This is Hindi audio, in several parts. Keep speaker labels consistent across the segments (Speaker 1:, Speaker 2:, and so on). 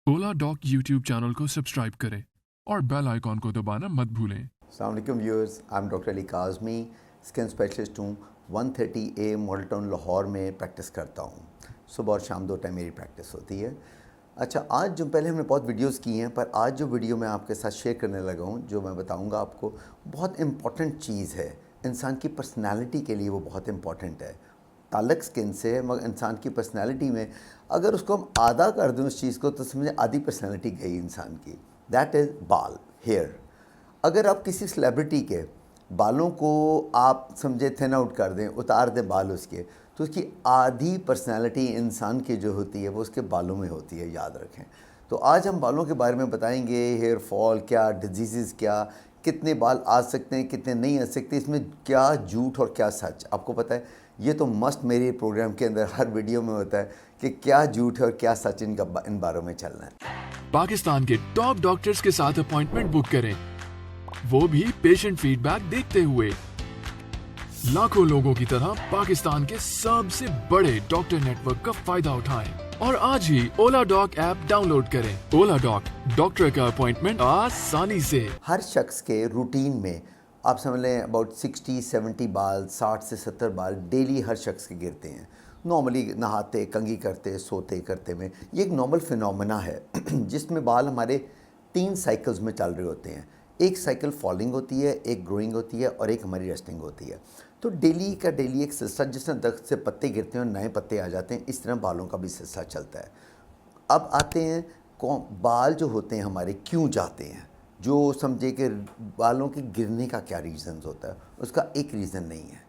Speaker 1: ओला डॉक यूट्यूब चैनल को सब्सक्राइब करें और बेल आइकॉन को दबाना मत भूलें।
Speaker 2: अस्सलाम वालेकुम viewers, I am doctor Ali Kazmi, skin specialist हूँ। 130A मॉडल टाउन लाहौर में प्रैक्टिस करता हूँ। सुबह और शाम 2 टाइम मेरी प्रैक्टिस होती है। अच्छा, आज जो पहले हमने बहुत वीडियोस की हैं, पर आज जो वीडियो मैं आपके साथ शेयर करने लगा हूँ, जो मैं बताऊँगा आपको, बहुत इम्पॉर्टेंट चीज़ है। इंसान की पर्सनैलिटी के लिए वो बहुत इम्पॉर्टेंट है। ताल्लुक स्किन से है, मगर इंसान की पर्सनैलिटी में अगर उसको हम आधा कर दें उस चीज़ को, तो समझे आधी पर्सनैलिटी गई इंसान की। दैट इज़ बाल, हेयर। अगर आप किसी सेलिब्रिटी के बालों को आप समझे थिन आउट कर दें, उतार दें बाल उसके, तो उसकी आधी पर्सनैलिटी इंसान की जो होती है वो उसके बालों में होती है, याद रखें। तो आज हम बालों के बारे में बताएंगे, हेयर फॉल क्या, डिजीज़ क्या, कितने बाल आ सकते हैं, कितने नहीं आ सकते, इसमें क्या झूठ और क्या सच। आपको पता है, ये तो मस्ट मेरे प्रोग्राम के अंदर हर वीडियो में होता है कि क्या झूठ है और क्या सच इन बारों में चलना है।
Speaker 1: पाकिस्तान के टॉप डॉक्टर्स के साथ अपॉइंटमेंट बुक करें, वो भी पेशेंट फीडबैक देखते हुए। लाखों लोगों की तरह पाकिस्तान के सबसे बड़े डॉक्टर नेटवर्क का फायदा उठाएं और आज ही ओला डॉक ऐप डाउनलोड करें। ओला डॉक, डॉक्टर का अपॉइंटमेंट आसानी से।
Speaker 2: हर शख्स के रूटीन में आप समझ लें अबाउट 60-70 बाल, 60 से 70 बाल डेली हर शख्स के गिरते हैं। नॉर्मली नहाते, कंघी करते, सोते करते में ये एक नॉर्मल फिनोमेना है जिसमें बाल हमारे 3 साइकिल्स में चल रहे होते हैं। एक साइकिल फॉलिंग होती है, एक ग्रोइंग होती है और एक हमारी रेस्टिंग होती है। तो डेली का डेली एक सिलसिला, जिसमें 10 से पत्ते गिरते हैं और नए पत्ते आ जाते हैं, इस तरह बालों का भी सिलसिला चलता है। अब आते हैं बाल जो होते हैं हमारे क्यों जाते हैं, जो समझे कि बालों के गिरने का क्या रीज़न्स होता है, उसका एक रीज़न नहीं है।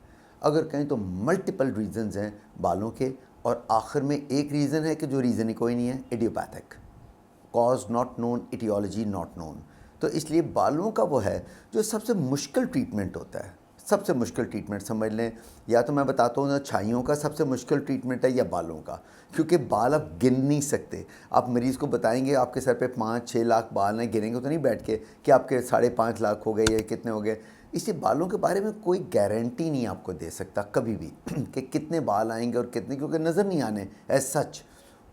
Speaker 2: अगर कहें तो मल्टीपल रीज़न्स हैं बालों के, और आखिर में एक रीज़न है कि जो रीज़न ही कोई नहीं है, idiopathic, cause not known, aetiology not known. तो इसलिए बालों का वो है जो सबसे मुश्किल ट्रीटमेंट होता है। सबसे मुश्किल ट्रीटमेंट समझ लें, या तो मैं बताता हूँ ना, छाइयों का सबसे मुश्किल ट्रीटमेंट है या बालों का, क्योंकि बाल आप गिन नहीं सकते। आप मरीज़ को बताएंगे आपके सर पे 5-6 लाख बाल हैं, गिनेंगे तो नहीं बैठ के कि आपके 5.5 लाख हो गए या कितने हो गए। इसलिए बालों के बारे में कोई गारंटी नहीं आपको दे सकता कभी भी कि कितने बाल आएंगे और कितने, क्योंकि नज़र नहीं आने एज सच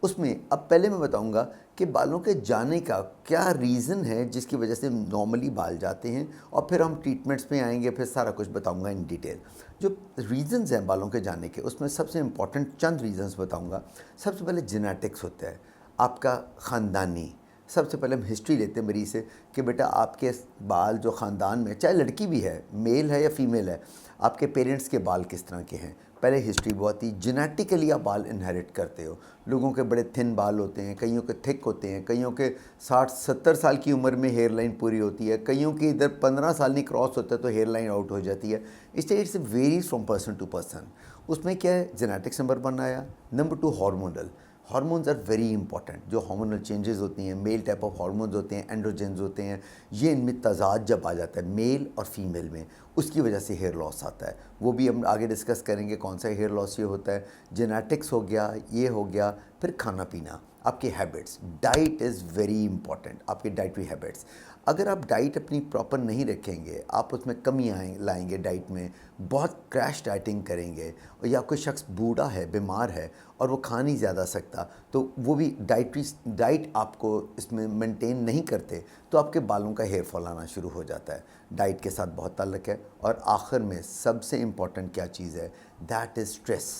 Speaker 2: उसमें। अब पहले मैं बताऊंगा कि बालों के जाने का क्या रीज़न है जिसकी वजह से नॉर्मली बाल जाते हैं, और फिर हम ट्रीटमेंट्स पे आएंगे, फिर सारा कुछ बताऊंगा इन डिटेल। जो रीज़न्स हैं बालों के जाने के, उसमें सबसे इम्पॉर्टेंट चंद रीज़न्स बताऊंगा। सबसे पहले जेनेटिक्स होता है, आपका ख़ानदानी। सबसे पहले हम हिस्ट्री लेते हैं मरीज़ से कि बेटा आपके बाल जो ख़ानदान में, चाहे लड़की भी है, मेल है या फीमेल है, आपके पेरेंट्स के बाल किस तरह के हैं। पहले हिस्ट्री बहुत ही जेनेटिकली आप बाल इनहेरिट करते हो। लोगों के बड़े थिन बाल होते हैं, कईयों के थिक होते हैं, कईयों के 60-70 साल की उम्र में हेयर लाइन पूरी होती है, कईयों की इधर 15 साल नहीं क्रॉस होता है तो हेयर लाइन आउट हो जाती है। इसलिए it's varies from person to person. उसमें क्या है, जेनेटिक्स नंबर 1 आया। Number 2 hormonal. Hormones are very important. जो हार्मोनल चेंजेस होती हैं, मेल टाइप ऑफ हार्मोन्स होते हैं, एंड्रोजेंस होते हैं, ये इनमें तजाद जब आ जाता है मेल और फीमेल में, उसकी वजह से हेयर लॉस आता है। वो भी हम आगे डिस्कस करेंगे कौन सा हेयर लॉस ये होता है। जेनेटिक्स हो गया, ये हो गया। फिर खाना पीना, आपकी habits, diet is very important. आपकी डाइटरी हैबिट्स, अगर आप डाइट अपनी प्रॉपर नहीं रखेंगे, आप उसमें कमी लाएंगे डाइट में, बहुत क्रैश डाइटिंग करेंगे, और या कोई शख्स बूढ़ा है, बीमार है और वो खा नहीं ज़्यादा सकता, तो वो भी डाइट आपको इसमें मेंटेन नहीं करते, तो आपके बालों का हेयर फॉल आना शुरू हो जाता है। डाइट के साथ बहुत ताल्लुक है। और आखिर में सबसे इम्पॉर्टेंट क्या चीज़ है, दैट इज़ स्ट्रेस।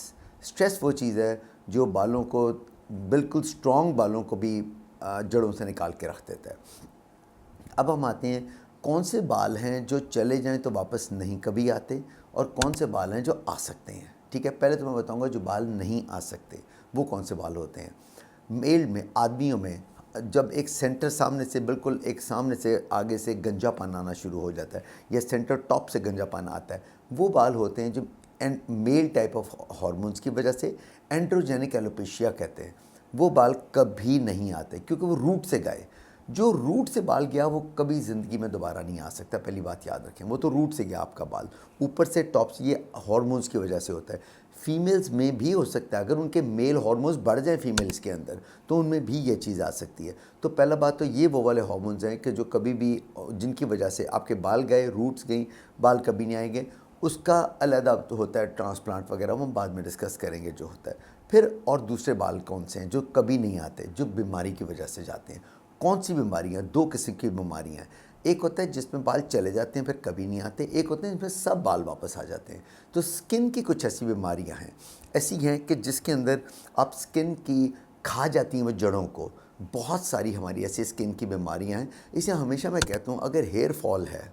Speaker 2: स्ट्रेस वो चीज़ है जो बालों को, बिल्कुल स्ट्रॉन्ग बालों को भी जड़ों से निकाल के रख देता है। अब हम आते हैं कौन से बाल हैं जो चले जाएं तो वापस नहीं कभी आते, और कौन से बाल हैं जो आ सकते हैं। ठीक है, पहले तो मैं बताऊंगा जो बाल नहीं आ सकते वो कौन से बाल होते हैं। मेल में, आदमियों में, जब एक सेंटर सामने से, बिल्कुल एक सामने से आगे से गंजापन आना शुरू हो जाता है, या सेंटर टॉप से गंजापन आता है, वो बाल होते हैं जो मेल टाइप ऑफ हार्मोन्स की वजह से एंड्रोजेनिक एलोपेशिया कहते हैं। वो बाल कभी नहीं आते क्योंकि वो रूट से गए। जो रूट से बाल गया वो कभी ज़िंदगी में दोबारा नहीं आ सकता, पहली बात याद रखें। वो तो रूट से गया आपका बाल, ऊपर से टॉप से। ये हार्मोन्स की वजह से होता है। फीमेल्स में भी हो सकता है, अगर उनके मेल हार्मोन्स बढ़ जाए फीमेल्स के अंदर, तो उनमें भी ये चीज़ आ सकती है। तो पहला बात तो ये वो वाले हार्मोन्स हैं कि जो कभी भी, जिनकी वजह से आपके बाल गए, रूट्स गई, बाल कभी नहीं आएंगे। उसका अलग तो होता है ट्रांसप्लांट वगैरह, वो हम बाद में डिस्कस करेंगे जो होता है। फिर और दूसरे बाल कौन से हैं जो कभी नहीं आते, जो बीमारी की वजह से जाते हैं। कौन सी बीमारियाँ? दो किस्म की बीमारियाँ हैं। एक होता है जिसमें बाल चले जाते हैं फिर कभी नहीं आते, एक होते हैं जिसमें सब बाल वापस आ जाते हैं। तो स्किन की कुछ ऐसी बीमारियाँ हैं, ऐसी हैं कि जिसके अंदर आप स्किन की खा जाती हैं वो जड़ों को। बहुत सारी हमारी ऐसी स्किन की बीमारियाँ हैं। इसे हमेशा मैं कहता हूँ, अगर हेयर फॉल है,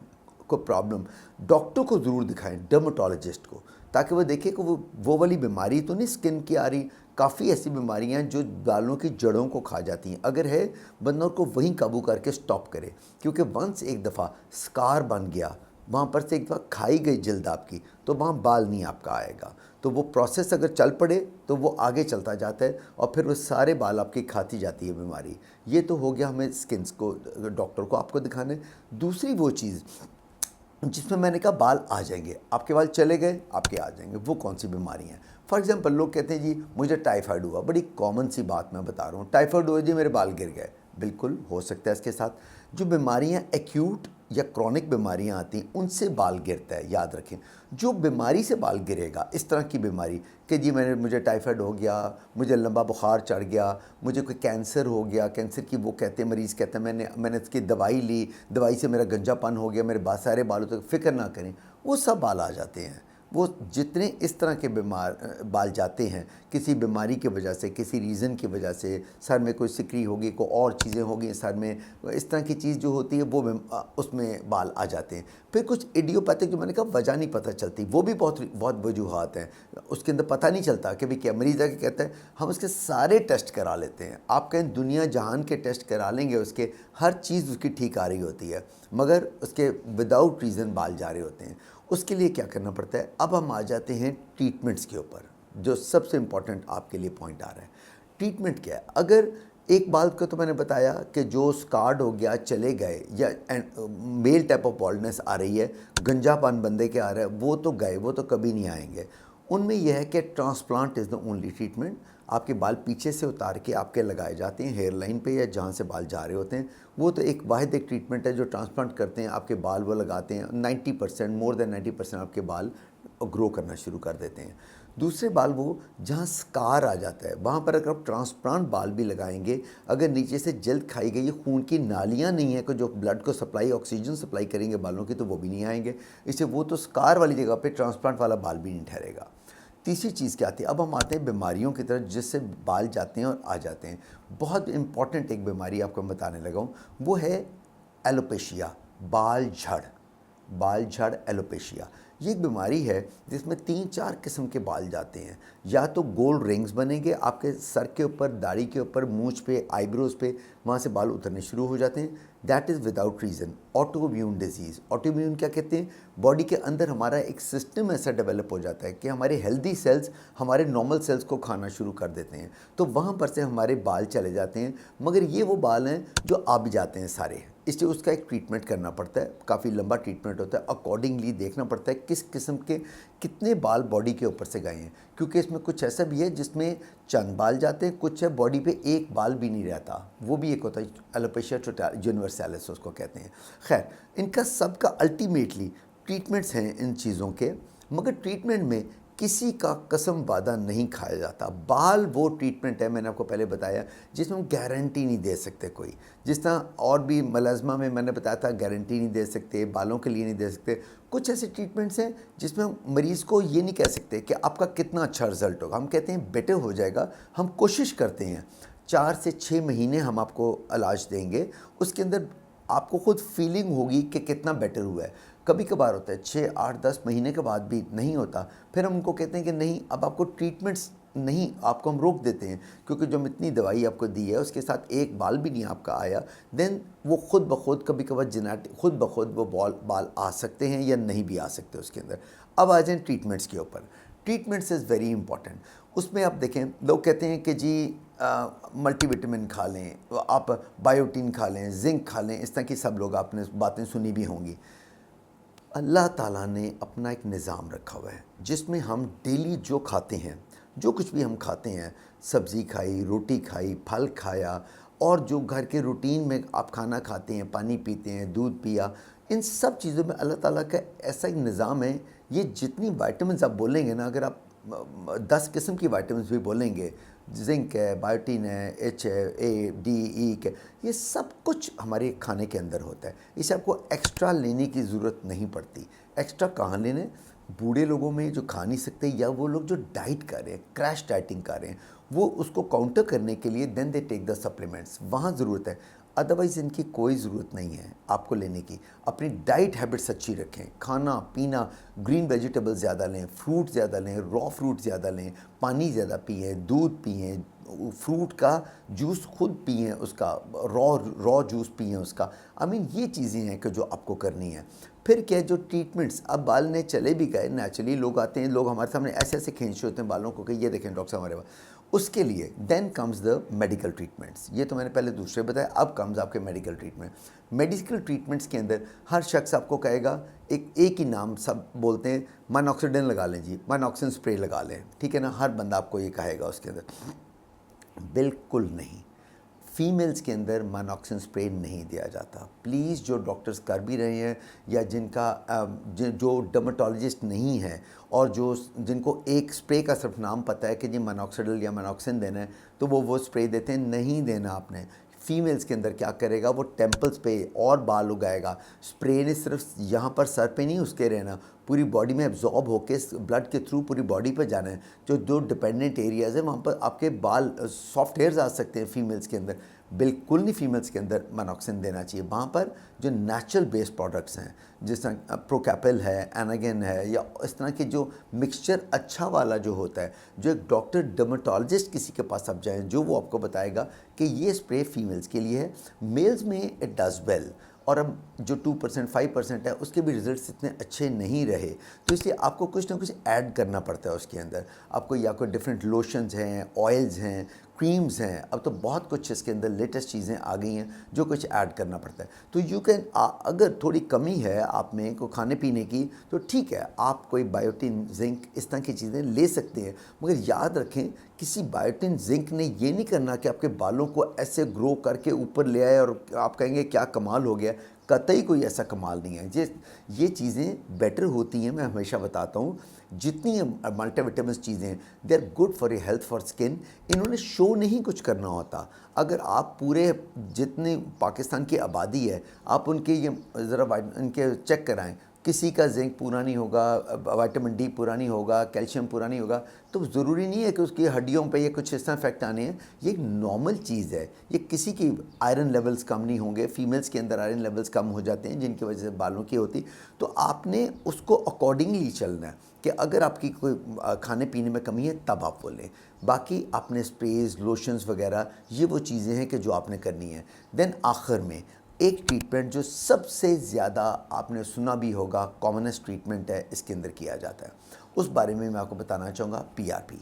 Speaker 2: को प्रॉब्लम, डॉक्टर को ज़रूर दिखाएं, डर्मेटोलॉजिस्ट को, ताकि वो देखे कि वो वाली बीमारी तो नहीं स्किन की आ रही। काफ़ी ऐसी बीमारियां हैं जो बालों की जड़ों को खा जाती हैं, अगर है बंदा को वहीं काबू करके स्टॉप करे। क्योंकि वंस एक दफ़ा स्कार बन गया, वहाँ पर से एक दफ़ा खाई गई जल्द आपकी, तो वहाँ बाल नहीं आपका आएगा। तो वो प्रोसेस अगर चल पड़े तो वो आगे चलता जाता है और फिर वो सारे बाल आपकी खाती जाती है बीमारी। ये तो हो गया हमें स्किन्स को, डॉक्टर को आपको दिखाना है। दूसरी वो चीज़ जिसमें मैंने कहा बाल आ जाएंगे, आपके बाल चले गए आपके आ जाएंगे, वो कौन सी बीमारी हैं? फॉर एग्जांपल लोग कहते हैं जी मुझे टाइफाइड हुआ, बड़ी कॉमन सी बात मैं बता रहा हूँ, टाइफाइड हुआ जी मेरे बाल गिर गए। बिल्कुल हो सकता है इसके साथ। जो बीमारियाँ एक्यूट या क्रॉनिक बीमारियाँ आती हैं उनसे बाल गिरता है, याद रखें। जो बीमारी से बाल गिरेगा, इस तरह की बीमारी कि जी मुझे टाइफाइड हो गया, मुझे लंबा बुखार चढ़ गया, मुझे कोई कैंसर हो गया, कैंसर की वो कहते हैं, मरीज़ कहते हैं मैंने इसकी दवाई ली, दवाई से मेरा गंजापन हो गया, मेरे सारे बालों तक, फ़िक्र ना करें, वो सब बाल आ जाते हैं। वो जितने इस तरह के बाल जाते हैं किसी बीमारी की वजह से, किसी रीज़न की वजह से, सर में कोई सिकरी होगी, कोई और चीज़ें होगी सर में, इस तरह की चीज़ जो होती है वो उसमें बाल आ जाते हैं। फिर कुछ इडियोपैथिक जो मैंने कहा वजह नहीं पता चलती, वो भी बहुत वजूहात हैं, उसके अंदर पता नहीं चलता कि भाई क्या मरीज़ आके कहता है हम उसके सारे टेस्ट करा लेते हैं। आप कहें दुनिया जहान के टेस्ट करा लेंगे, उसके हर चीज़ उसकी ठीक आ रही होती है, मगर उसके विदाउट रीज़न बाल जा रहे होते हैं। उसके लिए क्या करना पड़ता है? अब हम आ जाते हैं ट्रीटमेंट्स के ऊपर, जो सबसे इम्पॉर्टेंट आपके लिए पॉइंट आ रहा है। ट्रीटमेंट क्या है? अगर एक बाल को तो मैंने बताया कि जो स्कार्ड हो गया, चले गए, या मेल टाइप ऑफ बॉल्डनेस आ रही है, गंजापन बंदे के आ रहा है, वो तो गए, वो तो कभी नहीं आएंगे। उनमें यह है कि transplant is the only treatment. आपके बाल पीछे से उतार के आपके लगाए जाते हैं हेयर लाइन पे या जहाँ से बाल जा रहे होते हैं। वो तो एक वाहिद एक ट्रीटमेंट है जो ट्रांसप्लांट करते हैं, आपके बाल वो लगाते हैं, 90% मोर देन 90% आपके बाल ग्रो करना शुरू कर देते हैं। दूसरे बाल वो जहाँ स्कार आ जाता है, वहाँ पर अगर आप ट्रांसप्लांट बाल भी लगाएंगे, अगर नीचे से जल्द खाई गई खून की नालियाँ नहीं है कि जो ब्लड को सप्लाई, ऑक्सीजन सप्लाई करेंगे बालों की, तो वो भी नहीं आएंगे। इससे वो तो स्कार वाली जगह पे ट्रांसप्लांट वाला बाल भी नहीं ठहरेगा। तीसरी चीज़ क्या आती है? अब हम आते हैं बीमारियों की तरफ जिससे बाल जाते हैं और आ जाते हैं। बहुत इंपॉर्टेंट एक बीमारी आपको मैं बताने लगा हूँ, वो है एलोपेशिया, बाल झड़। बाल झड़ एलोपेशिया ये एक बीमारी है जिसमें 3-4 किस्म के बाल जाते हैं। या तो गोल्ड रिंग्स बनेंगे आपके सर के ऊपर, दाढ़ी के ऊपर, मूंछ पे, आईब्रोज पे, वहाँ से बाल उतरने शुरू हो जाते हैं। That is without reason. Autoimmune disease, autoimmune क्या कहते हैं? बॉडी के अंदर हमारा एक सिस्टम ऐसा डेवलप हो जाता है कि हमारे हेल्दी सेल्स हमारे नॉर्मल सेल्स को खाना शुरू कर देते हैं, तो वहाँ पर से हमारे बाल चले जाते हैं। मगर ये वो बाल हैं जो आ भी जाते हैं सारे, इसलिए उसका एक ट्रीटमेंट करना पड़ता है, काफ़ी लंबा ट्रीटमेंट होता है। अकॉर्डिंगली देखना पड़ता है किस किस्म के कितने बाल बॉडी के ऊपर से गए हैं, क्योंकि इसमें कुछ ऐसा भी है जिसमें चंद बाल जाते हैं, कुछ है बॉडी पे एक बाल भी नहीं रहता, वो भी एक होता है एलोपेशिया यूनिवर्सैलिस उसको कहते हैं। खैर, इनका सबका अल्टीमेटली ट्रीटमेंट्स हैं इन चीज़ों के, मगर ट्रीटमेंट में किसी का कसम वादा नहीं खाया जाता। बाल वो ट्रीटमेंट है, मैंने आपको पहले बताया, जिसमें हम गारंटी नहीं दे सकते कोई। जिस तरह और भी मलाजमा में मैंने बताया था गारंटी नहीं दे सकते, बालों के लिए नहीं दे सकते। कुछ ऐसे ट्रीटमेंट्स हैं जिसमें हम मरीज़ को ये नहीं कह सकते कि आपका कितना अच्छा रिजल्ट होगा। हम कहते हैं बेटर हो जाएगा, हम कोशिश करते हैं 4 से 6 महीने हम आपको इलाज देंगे, उसके अंदर आपको खुद फीलिंग होगी कि कितना बेटर हुआ है। कभी कभार होता है 6, 8, 10 महीने के बाद भी नहीं होता, फिर हम उनको कहते हैं कि नहीं अब आपको ट्रीटमेंट्स नहीं, आपको हम रोक देते हैं, क्योंकि जो हम इतनी दवाई आपको दी है उसके साथ एक बाल भी नहीं आपका आया, देन वो खुद ब खुद कभी कभार जेनेटिक खुद ब खुद वो बाल आ सकते हैं या नहीं भी आ सकते उसके अंदर। अब आ जाएँ ट्रीटमेंट्स के ऊपर। Treatments is very important. उसमें आप देखें, लोग कहते हैं कि जी मल्टीविटामिन खा लें, आप बायोटीन खा लें, जिंक खा लें, इस तरह की सब लोग आपने बातें सुनी भी होंगी। अल्लाह ताला ने अपना एक निज़ाम रखा हुआ है जिसमें हम डेली जो खाते हैं, जो कुछ भी हम खाते हैं, सब्ज़ी खाई, रोटी खाई, फल खाया, और जो घर के रूटीन में आप खाना खाते हैं, पानी पीते हैं, दूध पिया, इन सब चीज़ों में अल्लाह ताला का ऐसा एक निज़ाम है। ये जितनी विटामिन्स आप बोलेंगे ना, अगर आप 10 किस्म की विटामिन्स भी बोलेंगे, जिंक है, बायोटीन है, एच है, ए डी ई के, ये सब कुछ हमारे खाने के अंदर होता है। इसे आपको एक्स्ट्रा लेने की ज़रूरत नहीं पड़ती। एक्स्ट्रा कहाँ लेने? बूढ़े लोगों में जो खा नहीं सकते, या वो लोग जो डाइट कर रहे हैं, क्रैश डाइटिंग कर रहे हैं, वो उसको काउंटर करने के लिए then they take the supplements, वहाँ ज़रूरत है। अदरवाइज़ इनकी कोई ज़रूरत नहीं है आपको लेने की। अपनी डाइट हैबिट्स अच्छी रखें, खाना पीना, ग्रीन वेजिटेबल्स ज़्यादा लें, फ्रूट ज़्यादा लें, रॉ फ्रूट ज़्यादा लें, पानी ज़्यादा पिएँ, दूध पिएँ, फ्रूट का जूस खुद पिएँ, उसका रॉ जूस पिएँ उसका। आई मीन ये चीज़ें हैं कि जो आपको करनी है। फिर क्या है, जो ट्रीटमेंट्स, अब बाल ने चले भी गए, नेचुरली लोग आते हैं, लोग हमारे सामने ऐसे ऐसे खींचे होते हैं बालों को कि ये देखें डॉक्टर साहब हमारे पास, उसके लिए then comes the medical treatments. ये तो मैंने पहले दूसरे बताया, अब कम्स आपके मेडिकल ट्रीटमेंट। मेडिकल ट्रीटमेंट्स के अंदर हर शख्स आपको कहेगा, एक ही नाम सब बोलते हैं, मोनॉक्सिडिन लगा लें जी, मोनॉक्सिन स्प्रे लगा लें, ठीक है ना, हर बंदा आपको ये कहेगा उसके अंदर। बिल्कुल नहीं, फीमेल्स के अंदर मोनॉक्सिन स्प्रे नहीं दिया जाता। प्लीज़, जो डॉक्टर्स कर भी रहे हैं, या जो डर्मेटोलॉजिस्ट नहीं है, और जिनको एक स्प्रे का सिर्फ नाम पता है कि जी मोनॉक्सिडिल या मोनॉक्सिन देना है, तो वो स्प्रे देते हैं। नहीं देना आपने। फीमेल्स के अंदर क्या करेगा, वो टेम्पल्स पे और बाल उगाएगा। स्प्रे ने सिर्फ यहाँ पर सर पे नहीं उसके रहना, पूरी बॉडी में एब्जॉर्ब होके ब्लड के थ्रू पूरी बॉडी पे जाना है। जो डिपेंडेंट एरियाज़ है, वहाँ पर आपके बाल सॉफ्ट हेयर्स आ सकते हैं फीमेल्स के अंदर। बिल्कुल नहीं फीमेल्स के अंदर मोनॉक्सिन देना चाहिए। वहाँ पर जो नेचुरल बेस्ड प्रोडक्ट्स हैं, जिस तरह प्रोकैपल है, एनागेन है, या इस तरह के जो मिक्सचर अच्छा वाला जो होता है, जो एक डॉक्टर डर्मेटोलॉजिस्ट किसी के पास आप जाएँ, जो वो आपको बताएगा कि ये स्प्रे फीमेल्स के लिए है। मेल्स में इट डज़ वेल। और अब जो 2% 5% है, उसके भी रिजल्ट्स इतने अच्छे नहीं रहे, तो इसलिए आपको कुछ ना कुछ ऐड करना पड़ता है उसके अंदर। आपको या कोई डिफरेंट लोशंस हैं, ऑयल्स हैं, क्रीम्स हैं, अब तो बहुत कुछ इसके अंदर लेटेस्ट चीज़ें आ गई हैं जो कुछ ऐड करना पड़ता है। तो यू कैन, अगर थोड़ी कमी है आप में को खाने पीने की, तो ठीक है, आप कोई बायोटिन, जिंक, इस तरह की चीज़ें ले सकते हैं। मगर याद रखें, किसी बायोटिन, जिंक ने ये नहीं करना कि आपके बालों को ऐसे ग्रो करके ऊपर ले आए और आप कहेंगे क्या कमाल हो गया। कतई कोई ऐसा कमाल नहीं है। ये चीज़ें बेटर होती हैं, मैं हमेशा बताता हूँ। जितनी मल्टीविटामिन्स चीज़ें हैं, they are good for your health, for skin. इन्होंने शो नहीं कुछ करना होता। अगर आप पूरे जितने पाकिस्तान की आबादी है, आप उनके ये ज़रा इनके चेक कराएं, किसी का जिंक पूरा नहीं होगा, विटामिन डी पूरा नहीं होगा, कैल्शियम पूरा नहीं होगा, तो ज़रूरी नहीं है कि उसकी हड्डियों पे ये कुछ इस तरह इफेक्ट आने हैं। ये एक नॉर्मल चीज़ है। ये किसी की आयरन लेवल्स कम नहीं होंगे। फीमेल्स के अंदर आयरन लेवल्स कम हो जाते हैं, जिनकी वजह से बालों की होती। तो आपने उसको अकॉर्डिंगली चलना है कि अगर आपकी कोई खाने पीने में कमी है, तब आप वो लें। बाकी आपने स्प्रेज, लोशंस वगैरह, ये वो चीज़ें हैं कि जो आपने करनी है। देन आखिर में एक ट्रीटमेंट जो सबसे ज़्यादा आपने सुना भी होगा, कॉमनेस्ट ट्रीटमेंट है, इसके अंदर किया जाता है, उस बारे में मैं आपको बताना चाहूँगा, पीआरपी।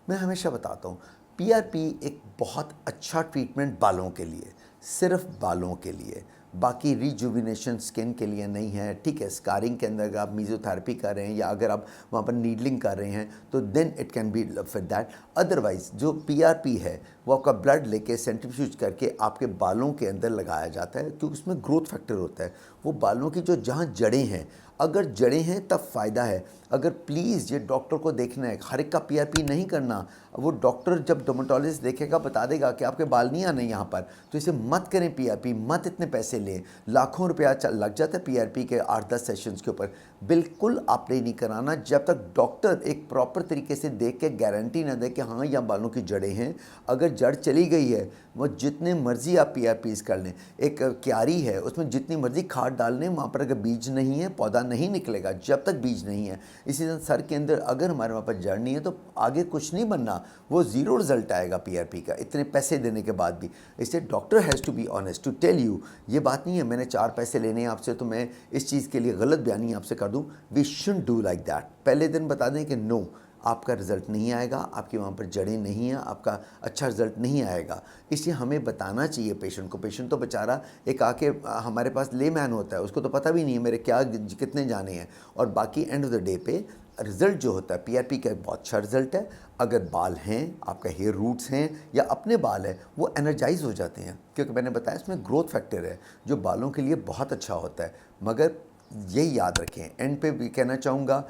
Speaker 2: मैं हमेशा बताता हूँ, पीआरपी एक बहुत अच्छा ट्रीटमेंट बालों के लिए, सिर्फ बालों के लिए। बाकी रिजुविनेशन स्किन के लिए नहीं है, ठीक है। स्कारिंग के अंदर अगर आप मीज़ोथेरेपी कर रहे हैं, या अगर आप वहाँ पर नीडलिंग कर रहे हैं, तो then it can be for that. Otherwise जो पीआरपी है, वो आपका ब्लड लेके सेंट्रीफ्यूज करके आपके बालों के अंदर लगाया जाता है, क्योंकि उसमें ग्रोथ फैक्टर होता है। वो बालों की जो जहाँ जड़ें हैं, अगर जड़ें हैं तब फ़ायदा है। अगर प्लीज़ ये डॉक्टर को देखना है, हर एक का पीआरपी नहीं करना। वो डॉक्टर जब डर्मेटोलॉजिस्ट देखेगा, बता देगा कि आपके बाल नहीं आने यहाँ पर, तो इसे मत करें पीआरपी, मत इतने पैसे लें। लाखों रुपया लग जाता है पीआरपी के 8-10 सेशंस के ऊपर। बिल्कुल आपने नहीं कराना जब तक डॉक्टर एक प्रॉपर तरीके से देख के गारंटी ना दे कि हाँ, यहाँ बालों की जड़ें हैं। अगर जड़ चली गई है, वो जितने मर्जी आप पीआरपीज कर लें, एक क्यारी है, उसमें जितनी मर्जी खाद डाल लें, वहाँ पर अगर बीज नहीं है, पौधा नहीं निकलेगा जब तक बीज नहीं है। इसी तरह सर के अंदर अगर हमारे वहाँ पर जड़ नहीं है, तो आगे कुछ नहीं बनना, वो ज़ीरो रिजल्ट आएगा पीआरपी का, इतने पैसे देने के बाद भी। इसलिए doctor has to be honest to tell you, ये बात नहीं है मैंने 4 पैसे लेने हैं आपसे तो मैं इस चीज़ के लिए गलत बयानी आपसे कर दूँ। We should do like that. पहले दिन बता दें कि नो, आपका रिज़ल्ट नहीं आएगा, आपकी वहाँ पर जड़ें नहीं हैं, आपका अच्छा रिज़ल्ट नहीं आएगा। इसलिए हमें बताना चाहिए पेशेंट को। पेशेंट तो बेचारा एक आके हमारे पास लेमैन होता है, उसको तो पता भी नहीं है मेरे क्या कितने जाने हैं। और बाकी एंड ऑफ द डे पे रिज़ल्ट जो होता है पीआरपी का बहुत अच्छा रिज़ल्ट है। अगर बाल हैं, आपका हेयर रूट्स हैं या अपने बाल हैं, वो एनर्जाइज हो जाते हैं, क्योंकि मैंने बताया इसमें ग्रोथ फैक्टर है जो बालों के लिए बहुत अच्छा होता है। मगर यही याद रखें। एंड पे भी कहना चाहूँगा,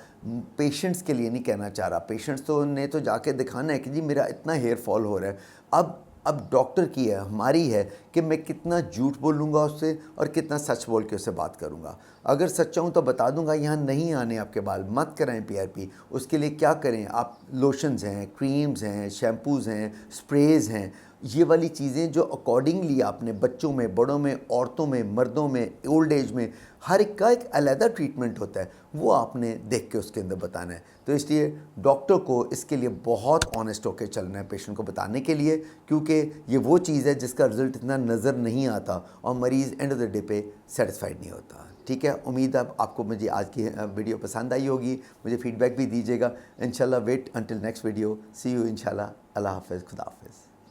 Speaker 2: पेशेंट्स के लिए नहीं कहना चाह रहा, पेशेंट्स तो ने तो जाके दिखाना है कि जी मेरा इतना हेयर फॉल हो रहा है। अब डॉक्टर की है, हमारी है कि मैं कितना झूठ बोलूँगा उससे और कितना सच बोल के उससे बात करूँगा। अगर सच्चा हूँ तो बता दूँगा यहाँ नहीं आने आपके बाल, मत कराएं पीआरपी। उसके लिए क्या करें आप, लोशंस हैं, क्रीम्स हैं, शैम्पूज़ हैं, स्प्रेज़ हैं, ये वाली चीज़ें जो अकॉर्डिंगली आपने बच्चों में, बड़ों में, औरतों में, मर्दों में, ओल्ड एज में, हर एक का एक अलग ट्रीटमेंट होता है, वो आपने देख के उसके अंदर बताना है। तो इसलिए डॉक्टर को इसके लिए बहुत ऑनेस्ट होकर चलना है पेशेंट को बताने के लिए, क्योंकि ये वो चीज़ है जिसका रिज़ल्ट इतना नज़र नहीं आता और मरीज़ एंड ऑफ द डे पे सेटिस्फाइड नहीं होता। ठीक है, उम्मीद है आपको मुझे आज की वीडियो पसंद आई होगी। मुझे फीडबैक भी दीजिएगा। इंशाल्लाह wait until next video. See you इंशाल्लाह। अल्लाह हाफ़िज़, खुदा हाफ़िज़।